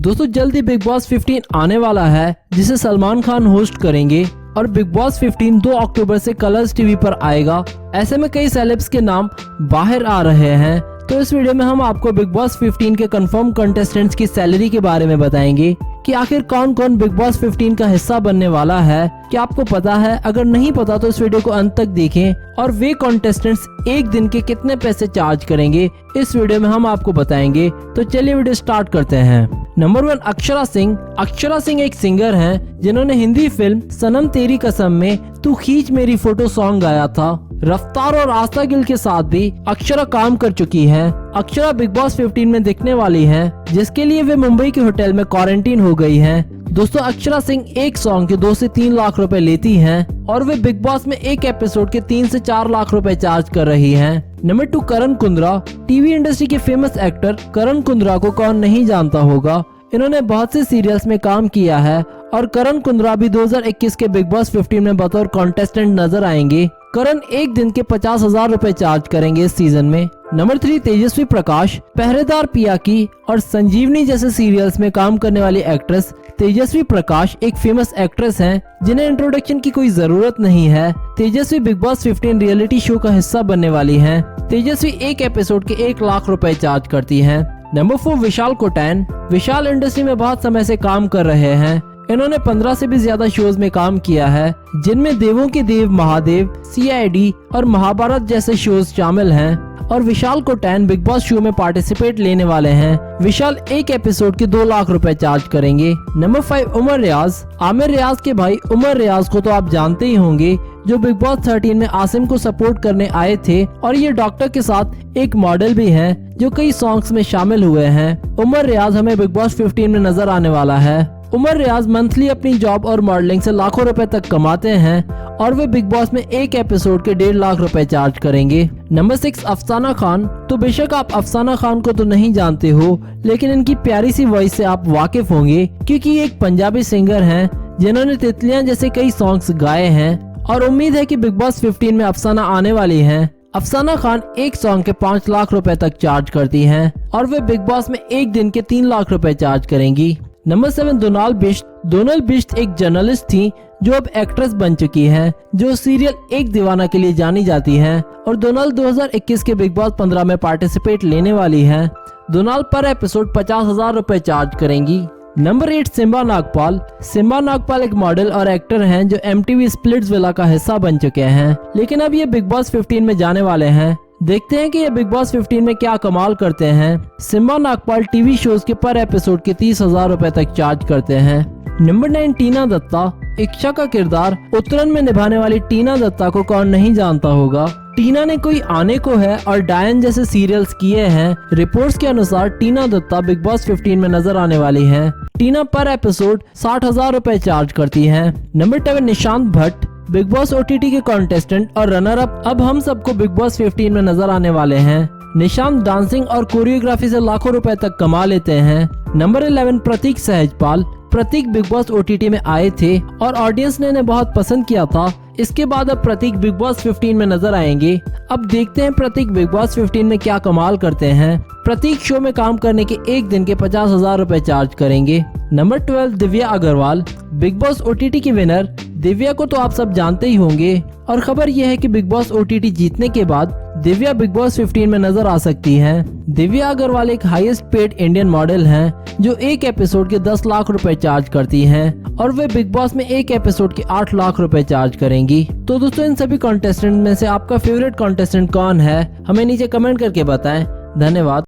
दोस्तों जल्दी big boss 15 आने वाला है जिसे सलमान खान होस्ट करेंगे और बिग बॉस 15 2 अक्टूबर से कलर्स टीवी पर आएगा। ऐसे में कई सेलेब्स के नाम बाहर आ रहे हैं। तो इस वीडियो में हम आपको बिग बॉस 15 के कंफर्म कंटेस्टेंट्स की सैलरी के बारे में बताएंगे कि आखिर कौन कौन बिग बॉस 15 का हिस्सा बनने वाला है। क्या आपको पता है? अगर नहीं पता तो इस वीडियो को अंत तक देखें और वे कंटेस्टेंट्स एक दिन के कितने पैसे चार्ज करेंगे इस वीडियो में हम आपको बताएंगे। तो चलिए वीडियो स्टार्ट करते हैं। नंबर 1 अक्षरा सिंह। अक्षरा सिंह एक सिंगर हैं जिन्होंने हिंदी फिल्म सनम तेरी कसम में तू खींच मेरी फोटो सॉन्ग गाया था। रफ्तार और आस्था गिल के साथ भी अक्षरा काम कर चुकी हैं। अक्षरा बिग बॉस 15 में दिखने वाली हैं, जिसके लिए वे मुंबई के होटल में क्वारंटीन हो गई हैं। दोस्तों अक्षरा सिंह एक सॉन्ग के 2 से 3 लाख रुपए लेती हैं और वे बिग बॉस में एक एपिसोड के 3 से 4 लाख रुपए चार्ज कर रही हैं। नंबर 2 करण कुंद्रा। टीवी इंडस्ट्री के फेमस एक्टर करण कुंद्रा को कौन नहीं जानता होगा। इन्होंने बहुत से सीरियल्स में काम किया है और करण कुंद्रा भी 2021 के बिग बॉस 15 में बतौर कॉन्टेस्टेंट नजर आएंगे। करण एक दिन के 50,000 रुपए चार्ज करेंगे इस सीजन में। नंबर 3 तेजस्वी प्रकाश। पहरेदार पिया की और संजीवनी जैसे सीरियल्स में काम करने वाली एक्ट्रेस तेजस्वी प्रकाश एक फेमस एक्ट्रेस हैं जिन्हें इंट्रोडक्शन की कोई जरूरत नहीं है। तेजस्वी बिग बॉस 15 रियलिटी शो का हिस्सा बनने वाली हैं। तेजस्वी एक एपिसोड के 1 लाख रुपए चार्ज करती हैं। नंबर 4 विशाल कोटैन। विशाल इंडस्ट्री में बहुत समय से काम कर रहे हैं। इन्होंने 15 से भी ज्यादा शोज में काम किया है, जिनमें देवों के देव महादेव, CID और महाभारत जैसे शोज शामिल हैं। और विशाल कोटैन बिग बॉस शो में पार्टिसिपेट लेने वाले हैं। विशाल एक एपिसोड के 2 लाख रुपए चार्ज करेंगे। नंबर 5 उमर रियाज। आमिर रियाज के भाई उमर रियाज को तो आप जानते ही होंगे, जो बिग बॉस 13 में आसिम को सपोर्ट करने आए थे और ये डॉक्टर के साथ एक मॉडल भी हैं जो कई सॉन्ग्स में शामिल हुए हैं। उमर रियाज हमें बिग बॉस 15 में नजर आने वाला है। उमर रियाज मंथली अपनी जॉब और मॉडलिंग से लाखों रुपए तक कमाते हैं और वे बिग बॉस में एक एपिसोड के 1.5 लाख रुपए चार्ज करेंगे। नंबर 6 अफसाना खान। तो बेशक आप अफसाना खान को तो नहीं जानते हो, लेकिन इनकी प्यारी सी वॉइस से आप वाकिफ होंगे क्योंकि ये एक पंजाबी सिंगर हैं जिन्होंने तितलियां जैसे कई सॉन्ग्स गाए हैं और उम्मीद है कि बिग बॉस 15 में अफसाना आने वाली हैं। अफसाना खान एक सॉन्ग के 5 लाख रुपए तक चार्ज करती हैं और वे बिग बॉस में एक दिन के 3 लाख रुपए चार्ज करेंगी। Number 7 Donald Bisht. Donald Bisht एक जर्नलिस्ट थी जो अब एक्ट्रेस बन चुकी हैं, जो सीरियल एक दीवाना के लिए जानी जाती हैं और डोनाल्ड 2021 के बिग बॉस 15 में पार्टिसिपेट लेने वाली हैं। डोनाल्ड पर एपिसोड 50,000 रुपए चार्ज करेंगी। नंबर 8 सिम्बा नागपाल। सिम्बा नागपाल एक मॉडल और एक्टर हैं जो MTV स्प्लिट्सविला का हिस्सा बन चुके हैं, लेकिन अब ये बिग बॉस 15 में जाने वाले हैं। देखते हैं कि ये बिग बॉस 15 में क्या कमाल करते हैं। सिम्बा नागपाल टीवी शोज के पर एपिसोड के 30,000 रुपए तक चार्ज करते हैं। नंबर 9 टीना दत्ता। इच्छा का किरदार उत्तरन में निभाने वाली टीना दत्ता को कौन नहीं जानता होगा। टीना ने कोई आने को है और डायन जैसे सीरियल्स किए हैं। रिपोर्ट्स के अनुसार टीना दत्ता बिग बॉस 15 में नजर आने वाली हैं। टीना पर एपिसोड 60,000 रुपए चार्ज करती हैं। Number 10 Nishant Bhatt. Big Boss OTT के कॉन्टेस्टेंट और रनर अप अब हम सबको बिग बॉस 15 में नजर आने वाले हैं। निशांत डांसिंग और कोरियोग्राफी से लाखों रुपए तक कमा लेते हैं। नंबर 11 प्रतीक सहजपाल। प्रतीक बिग बॉस OTT में आए थे और ऑडियंस ने इन्हें बहुत पसंद किया था। इसके बाद अब प्रतीक बिग बॉस 15 में नजर आएंगे। अब देखते हैं प्रतीक बिग बॉस 15 में क्या कमाल करते हैं। प्रतीक शो में काम करने के एक दिन के 50,000 रुपए चार्ज करेंगे। Number 12 Divya Agarwal. Bigg Boss OTT की विनर दिव्या को तो आप सब जानते ही होंगे और खबर यह है कि बिग बॉस OTT जीतने के बाद दिव्या बिग बॉस 15 में नजर आ सकती हैं। दिव्या अग्रवाल एक हाईएस्ट पेड इंडियन मॉडल हैं जो एक एपिसोड के 10 लाख रुपए चार्ज करती हैं और वे बिग बॉस में एक एपिसोड के 8 लाख रुपए चार्ज करेंगी। तो दोस्तों इन सभी कॉन्टेस्टेंट में से आपका फेवरेट कॉन्टेस्टेंट कौन है, हमें नीचे कमेंट करके बताएं। धन्यवाद।